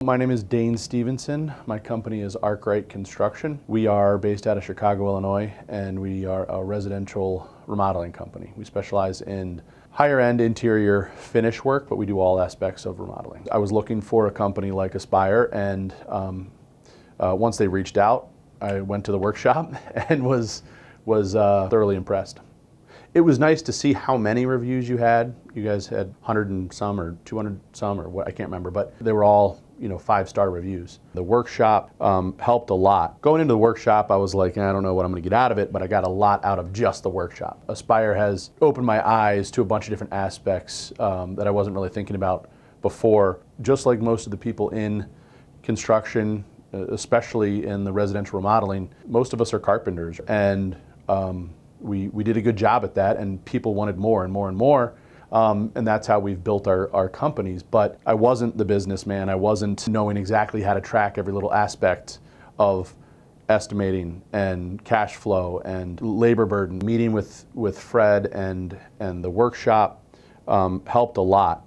My name is Dane Stevenson. My company is Arkwright Construction. We are based out of Chicago, Illinois, and we are a residential remodeling company. We specialize in higher-end interior finish work, but we do all aspects of remodeling. I was looking for a company like Aspire, and once they reached out, I went to the workshop and was thoroughly impressed. It was nice to see how many reviews you had. You guys had 100 and some or 200 some or what, I can't remember, but they were all 5-star reviews. The workshop helped a lot. Going into the workshop, I was like, I don't know what I'm gonna get out of it, but I got a lot out of just the workshop. Aspire has opened my eyes to a bunch of different aspects that I wasn't really thinking about before. Just like most of the people in construction, especially in the residential remodeling, most of us are carpenters, and we did a good job at that, and people wanted more and more and more. And that's how we've built our companies. But I wasn't the businessman. I wasn't knowing exactly how to track every little aspect of estimating and cash flow and labor burden. Meeting with Fred and the workshop helped a lot.